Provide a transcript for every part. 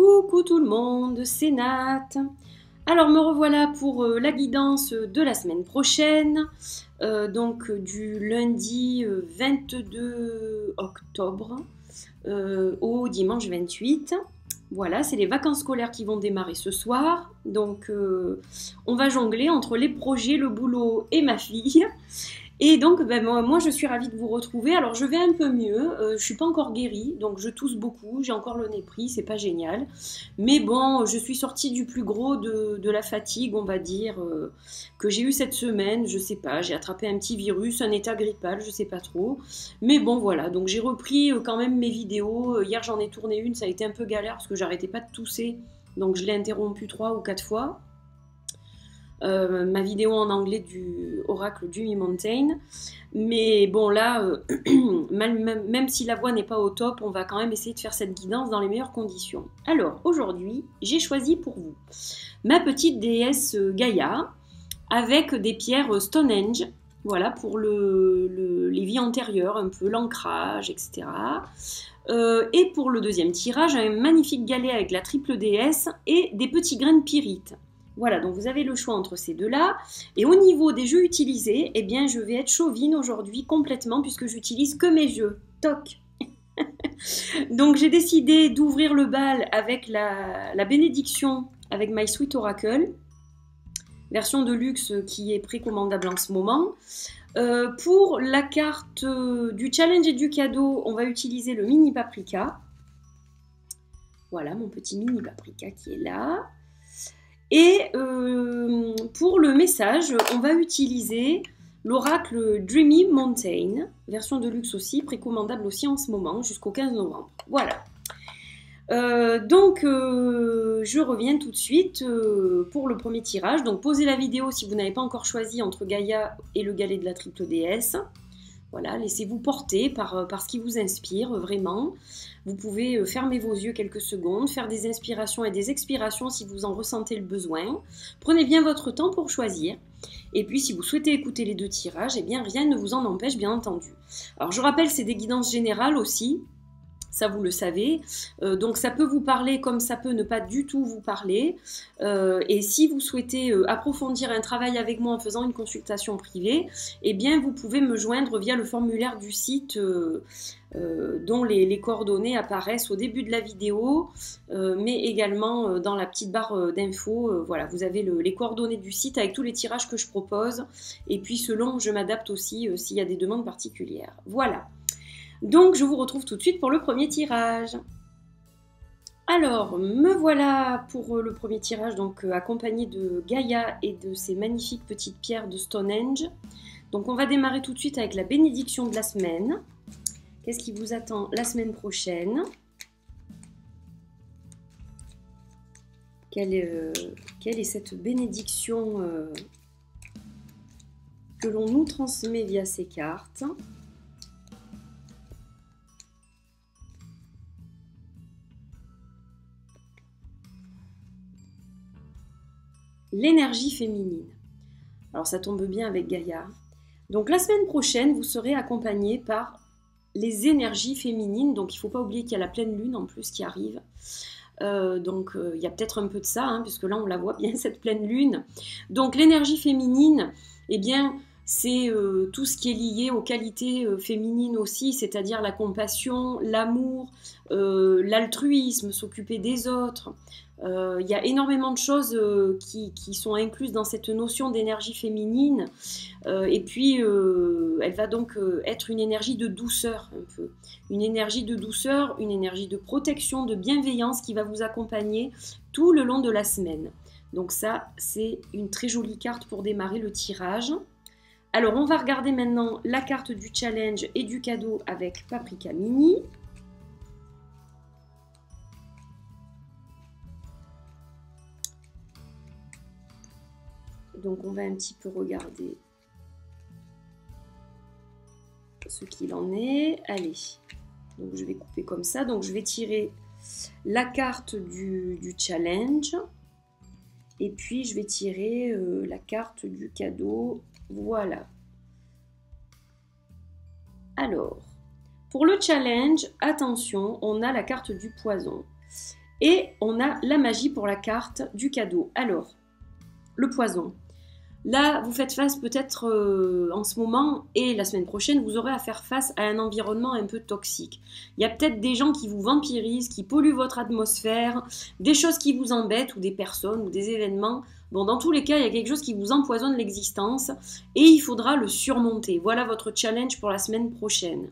Coucou tout le monde, c'est Nat. Alors me revoilà pour la guidance de la semaine prochaine, donc du lundi 22 octobre au dimanche 28. Voilà, c'est les vacances scolaires qui vont démarrer ce soir. Donc on va jongler entre les projets, le boulot et ma fille. Et donc, moi, je suis ravie de vous retrouver. Alors, je vais un peu mieux. Je suis pas encore guérie, donc je tousse beaucoup. J'ai encore le nez pris, c'est pas génial. Mais bon, je suis sortie du plus gros de la fatigue, on va dire, que j'ai eu cette semaine. Je sais pas, j'ai attrapé un petit virus, un état grippal, je sais pas trop. Mais bon, voilà. Donc, j'ai repris quand même mes vidéos. Hier, j'en ai tourné une, ça a été un peu galère parce que j'arrêtais pas de tousser. Donc, je l'ai interrompu 3 ou 4 fois. Ma vidéo en anglais du oracle du Mountain. Mais bon là, même si la voix n'est pas au top, on va quand même essayer de faire cette guidance dans les meilleures conditions. Alors aujourd'hui, j'ai choisi pour vous ma petite déesse Gaïa avec des pierres Stonehenge. Voilà pour les vies antérieures, un peu l'ancrage, etc. Et pour le deuxième tirage, un magnifique galet avec la triple déesse et des petits grains de pyrite. Voilà, donc vous avez le choix entre ces deux-là. Et au niveau des jeux utilisés, eh bien, je vais être chauvine aujourd'hui complètement puisque j'utilise que mes jeux. Toc. Donc j'ai décidé d'ouvrir le bal avec la bénédiction avec My Sweet Oracle, version de luxe qui est précommandable en ce moment. Pour la carte du challenge et du cadeau, on va utiliser le mini paprika. Voilà, mon petit mini paprika qui est là. Et pour le message, on va utiliser l'oracle Dreamy Mountain, version de luxe aussi, précommandable aussi en ce moment, jusqu'au 15 novembre. Voilà. Je reviens tout de suite pour le premier tirage. Donc, posez la vidéo si vous n'avez pas encore choisi entre Gaïa et le galet de la triple déesse. Voilà, laissez-vous porter par ce qui vous inspire, vraiment. Vous pouvez fermer vos yeux quelques secondes, faire des inspirations et des expirations si vous en ressentez le besoin. Prenez bien votre temps pour choisir. Et puis, si vous souhaitez écouter les deux tirages, eh bien, rien ne vous en empêche, bien entendu. Alors, je rappelle, c'est des guidances générales aussi. Ça, vous le savez. Donc, ça peut vous parler comme ça peut ne pas du tout vous parler. Et si vous souhaitez approfondir un travail avec moi en faisant une consultation privée, eh bien, vous pouvez me joindre via le formulaire du site dont les coordonnées apparaissent au début de la vidéo, mais également dans la petite barre d'infos. Voilà, vous avez les coordonnées du site avec tous les tirages que je propose. Et puis, selon, je m'adapte aussi s'il y a des demandes particulières. Voilà. Donc, je vous retrouve tout de suite pour le premier tirage. Alors, me voilà pour le premier tirage, donc accompagné de Gaïa et de ces magnifiques petites pierres de Stonehenge. Donc, on va démarrer tout de suite avec la bénédiction de la semaine. Qu'est-ce qui vous attend la semaine prochaine? Quelle est cette bénédiction que l'on nous transmet via ces cartes? L'énergie féminine. Alors ça tombe bien avec Gaïa. Donc la semaine prochaine, vous serez accompagné par les énergies féminines. Donc il ne faut pas oublier qu'il y a la pleine lune en plus qui arrive. Il y a peut-être un peu de ça, hein, puisque là on la voit bien cette pleine lune. Donc l'énergie féminine, eh bien c'est tout ce qui est lié aux qualités féminines aussi, c'est-à-dire la compassion, l'amour, l'altruisme, s'occuper des autres. Il y a énormément de choses qui sont incluses dans cette notion d'énergie féminine. Et puis, elle va donc être une énergie de douceur un peu. Une énergie de douceur, une énergie de protection, de bienveillance qui va vous accompagner tout le long de la semaine. Donc ça, c'est une très jolie carte pour démarrer le tirage. Alors, on va regarder maintenant la carte du challenge et du cadeau avec Paprika Mini. Donc, on va un petit peu regarder ce qu'il en est. Allez, donc je vais couper comme ça. Donc, je vais tirer la carte du challenge. Et puis, je vais tirer la carte du cadeau. Voilà. Alors, pour le challenge, attention, on a la carte du poison. Et on a la magie pour la carte du cadeau. Alors, le poison. Là, vous faites face peut-être en ce moment et la semaine prochaine, vous aurez à faire face à un environnement un peu toxique. Il y a peut-être des gens qui vous vampirisent, qui polluent votre atmosphère, des choses qui vous embêtent ou des personnes ou des événements. Bon, dans tous les cas, il y a quelque chose qui vous empoisonne l'existence et il faudra le surmonter. Voilà votre challenge pour la semaine prochaine.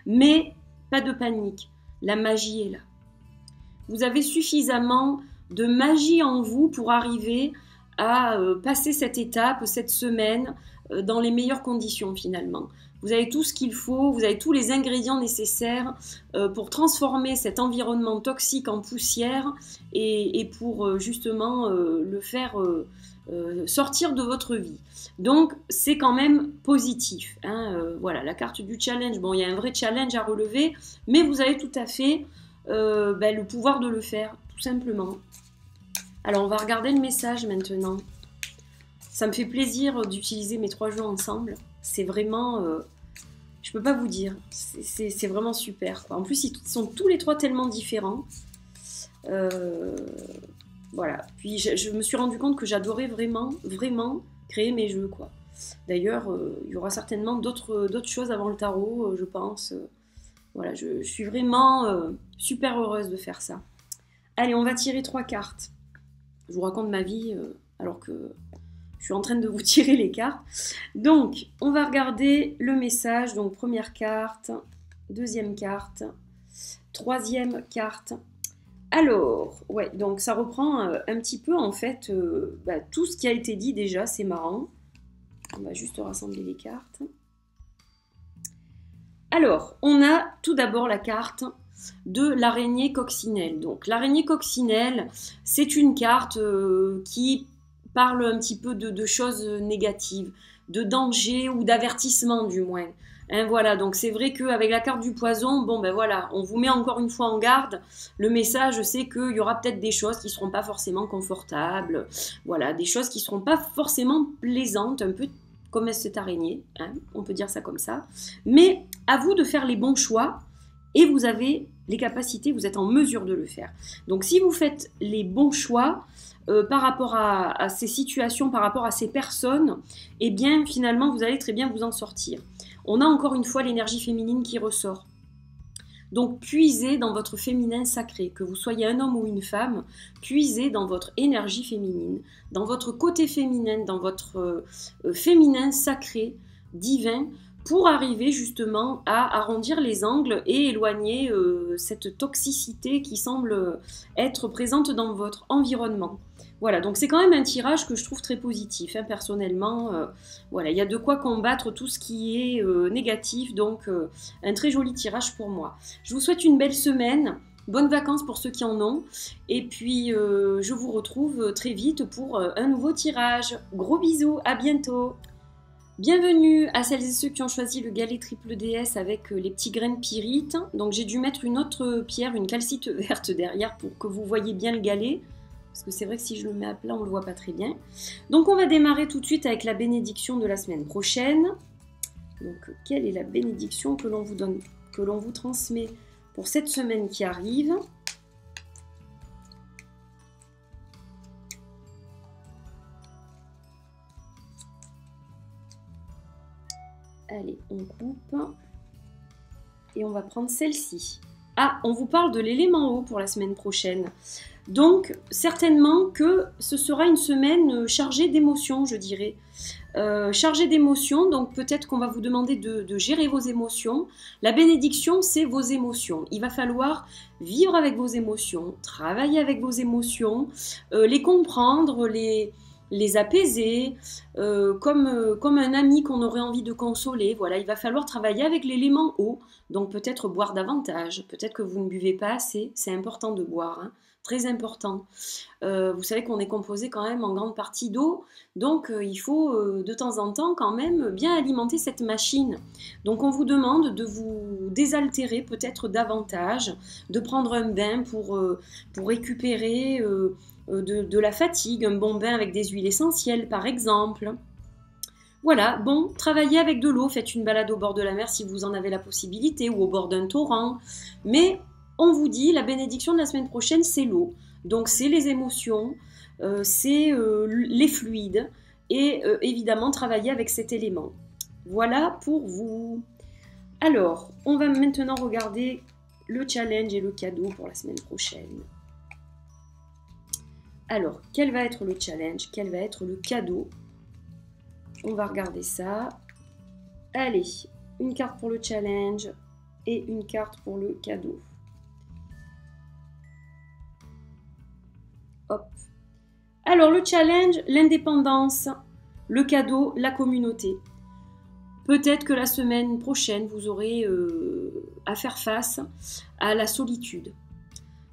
Mais pas de panique, la magie est là. Vous avez suffisamment de magie en vous pour arriver à passer cette étape, cette semaine, dans les meilleures conditions finalement. Vous avez tout ce qu'il faut, vous avez tous les ingrédients nécessaires pour transformer cet environnement toxique en poussière et pour justement le faire sortir de votre vie. Donc c'est quand même positif. Hein, voilà, la carte du challenge, bon il y a un vrai challenge à relever, mais vous avez tout à fait le pouvoir de le faire, tout simplement. Alors, on va regarder le message maintenant. Ça me fait plaisir d'utiliser mes 3 jeux ensemble. C'est vraiment... je peux pas vous dire. C'est vraiment super, quoi. En plus, ils sont tous les 3 tellement différents. Voilà. Puis, je me suis rendu compte que j'adorais vraiment, vraiment créer mes jeux, quoi. D'ailleurs, il y aura certainement d'autres choses avant le tarot, je pense. Voilà, je suis vraiment super heureuse de faire ça. Allez, on va tirer 3 cartes. Je vous raconte ma vie alors que je suis en train de vous tirer les cartes. Donc, on va regarder le message. Donc, première carte, deuxième carte, troisième carte. Alors, ouais, donc ça reprend un petit peu en fait tout ce qui a été dit déjà. C'est marrant. On va juste rassembler les cartes. Alors, on a tout d'abord la carte de l'araignée coccinelle. Donc l'araignée coccinelle, c'est une carte qui parle un petit peu de choses négatives, de danger ou d'avertissement du moins. Hein, voilà, donc c'est vrai qu'avec la carte du poison, bon ben voilà, on vous met encore une fois en garde. Le message, c'est qu'il y aura peut-être des choses qui ne seront pas forcément confortables, voilà, des choses qui ne seront pas forcément plaisantes, un peu comme cette araignée, hein, on peut dire ça comme ça. Mais à vous de faire les bons choix. Et vous avez les capacités, vous êtes en mesure de le faire. Donc si vous faites les bons choix par rapport à ces situations, par rapport à ces personnes, eh bien finalement vous allez très bien vous en sortir. On a encore une fois l'énergie féminine qui ressort. Donc puisez dans votre féminin sacré, que vous soyez un homme ou une femme, puisez dans votre énergie féminine, dans votre côté féminin, dans votre féminin sacré, divin, pour arriver justement à arrondir les angles et éloigner cette toxicité qui semble être présente dans votre environnement. Voilà, donc c'est quand même un tirage que je trouve très positif, hein, personnellement. Voilà, il y a de quoi combattre tout ce qui est négatif, donc un très joli tirage pour moi. Je vous souhaite une belle semaine, bonnes vacances pour ceux qui en ont, et puis je vous retrouve très vite pour un nouveau tirage. Gros bisous, à bientôt! Bienvenue à celles et ceux qui ont choisi le galet triple DS avec les petits graines pyrites. Donc j'ai dû mettre une autre pierre, une calcite verte derrière pour que vous voyez bien le galet. Parce que c'est vrai que si je le mets à plat, on ne le voit pas très bien. Donc on va démarrer tout de suite avec la bénédiction de la semaine prochaine. Donc quelle est la bénédiction que l'on vous donne, que l'on vous transmet pour cette semaine qui arrive ? Allez, on coupe et on va prendre celle-ci. Ah, on vous parle de l'élément eau pour la semaine prochaine. Donc, certainement que ce sera une semaine chargée d'émotions, je dirais. Chargée d'émotions, donc peut-être qu'on va vous demander de gérer vos émotions. La bénédiction, c'est vos émotions. Il va falloir vivre avec vos émotions, travailler avec vos émotions, les comprendre, les apaiser, comme un ami qu'on aurait envie de consoler. Voilà, il va falloir travailler avec l'élément eau, donc peut-être boire davantage, peut-être que vous ne buvez pas assez, c'est important de boire, hein, très important. Vous savez qu'on est composé quand même en grande partie d'eau, donc il faut de temps en temps quand même bien alimenter cette machine. Donc on vous demande de vous désaltérer peut-être davantage, de prendre un bain pour récupérer de la fatigue, un bon bain avec des huiles essentielles par exemple. Voilà, bon, travaillez avec de l'eau, faites une balade au bord de la mer si vous en avez la possibilité ou au bord d'un torrent, mais On vous dit, la bénédiction de la semaine prochaine, c'est l'eau. Donc c'est les émotions, c'est les fluides et évidemment travailler avec cet élément. Voilà pour vous. Alors, on va maintenant regarder le challenge et le cadeau pour la semaine prochaine. Alors, quel va être le challenge? Quel va être le cadeau? On va regarder ça. Allez, une carte pour le challenge et une carte pour le cadeau. Hop. Alors, le challenge, l'indépendance, le cadeau, la communauté. Peut-être que la semaine prochaine, vous aurez à faire face à la solitude.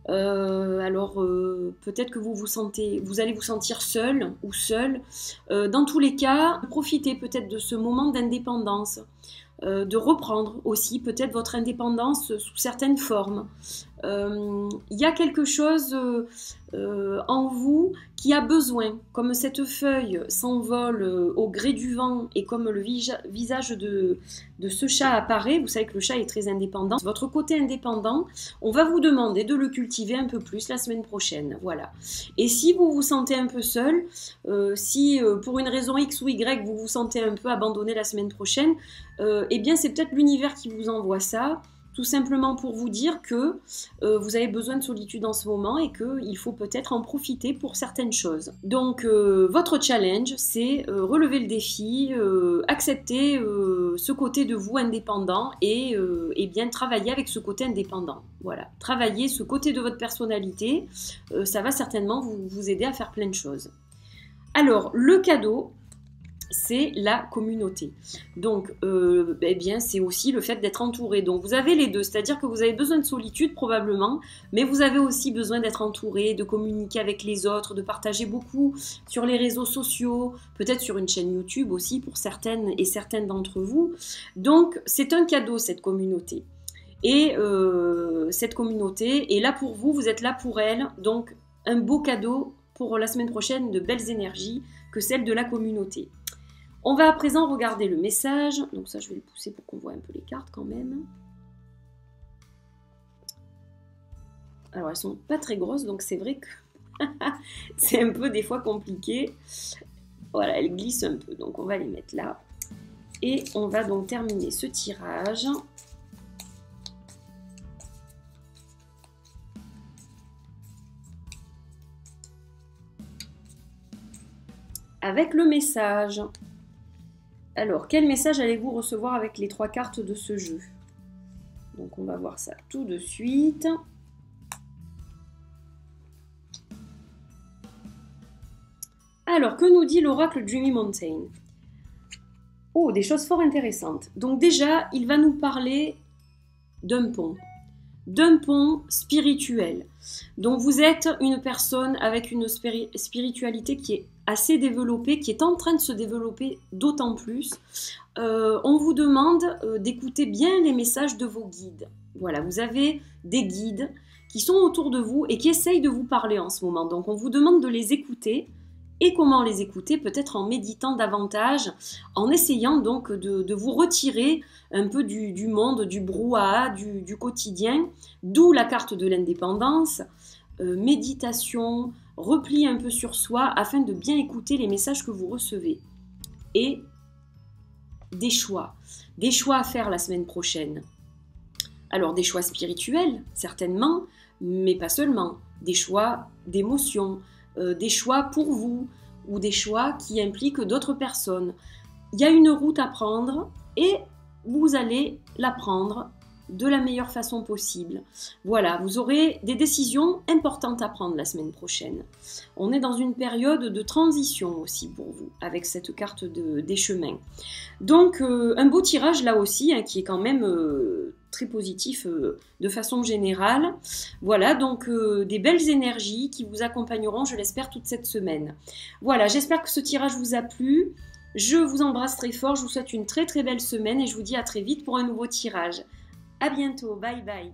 Peut-être que vous allez vous sentir seul ou seul. Dans tous les cas, profitez peut-être de ce moment d'indépendance, de reprendre aussi peut-être votre indépendance sous certaines formes. Il y a quelque chose en vous qui a besoin, comme cette feuille s'envole au gré du vent et comme le visage de ce chat apparaît, vous savez que le chat est très indépendant. Votre côté indépendant, on va vous demander de le cultiver un peu plus la semaine prochaine. Voilà. Et si vous vous sentez un peu seul, si pour une raison X ou Y vous vous sentez un peu abandonné la semaine prochaine, eh bien c'est peut-être l'univers qui vous envoie ça. Tout simplement pour vous dire que vous avez besoin de solitude en ce moment et qu'il faut peut-être en profiter pour certaines choses. Donc votre challenge, c'est relever le défi, accepter ce côté de vous indépendant et bien travailler avec ce côté indépendant. Voilà, travailler ce côté de votre personnalité, ça va certainement vous aider à faire plein de choses. Alors, le cadeau, c'est la communauté. Donc, eh bien, c'est aussi le fait d'être entouré. Donc, vous avez les deux, c'est-à-dire que vous avez besoin de solitude probablement, mais vous avez aussi besoin d'être entouré, de communiquer avec les autres, de partager beaucoup sur les réseaux sociaux, peut-être sur une chaîne YouTube aussi pour certaines et certains d'entre vous. Donc, c'est un cadeau, cette communauté. Et cette communauté est là pour vous, vous êtes là pour elle. Donc, un beau cadeau pour la semaine prochaine, de belles énergies que celle de la communauté. On va à présent regarder le message. Donc ça, je vais le pousser pour qu'on voit un peu les cartes quand même. Alors, elles sont pas très grosses, donc c'est vrai que c'est un peu des fois compliqué. Voilà, elles glissent un peu, donc on va les mettre là. Et on va donc terminer ce tirage. Avec le message. Alors, quel message allez-vous recevoir avec les 3 cartes de ce jeu? Donc, on va voir ça tout de suite. Alors, que nous dit l'oracle Dreamy Mountain? Oh, des choses fort intéressantes. Donc déjà, il va nous parler d'un pont spirituel. Donc vous êtes une personne avec une spiritualité qui est assez développée, qui est en train de se développer d'autant plus. On vous demande d'écouter bien les messages de vos guides. Voilà, vous avez des guides qui sont autour de vous et qui essayent de vous parler en ce moment. Donc on vous demande de les écouter. Et comment les écouter? Peut-être en méditant davantage, en essayant donc de vous retirer un peu du monde, du brouhaha, du quotidien, d'où la carte de l'indépendance, méditation, repli un peu sur soi, afin de bien écouter les messages que vous recevez. Et des choix à faire la semaine prochaine. Alors des choix spirituels, certainement, mais pas seulement, des choix d'émotions, des choix pour vous ou des choix qui impliquent d'autres personnes. Il y a une route à prendre et vous allez la prendre de la meilleure façon possible. Voilà, vous aurez des décisions importantes à prendre la semaine prochaine. On est dans une période de transition aussi pour vous, avec cette carte des chemins. Donc, un beau tirage là aussi, hein, qui est quand même très positif de façon générale. Voilà, donc des belles énergies qui vous accompagneront, je l'espère, toute cette semaine. Voilà, j'espère que ce tirage vous a plu. Je vous embrasse très fort, je vous souhaite une très très belle semaine et je vous dis à très vite pour un nouveau tirage. À bientôt, bye bye.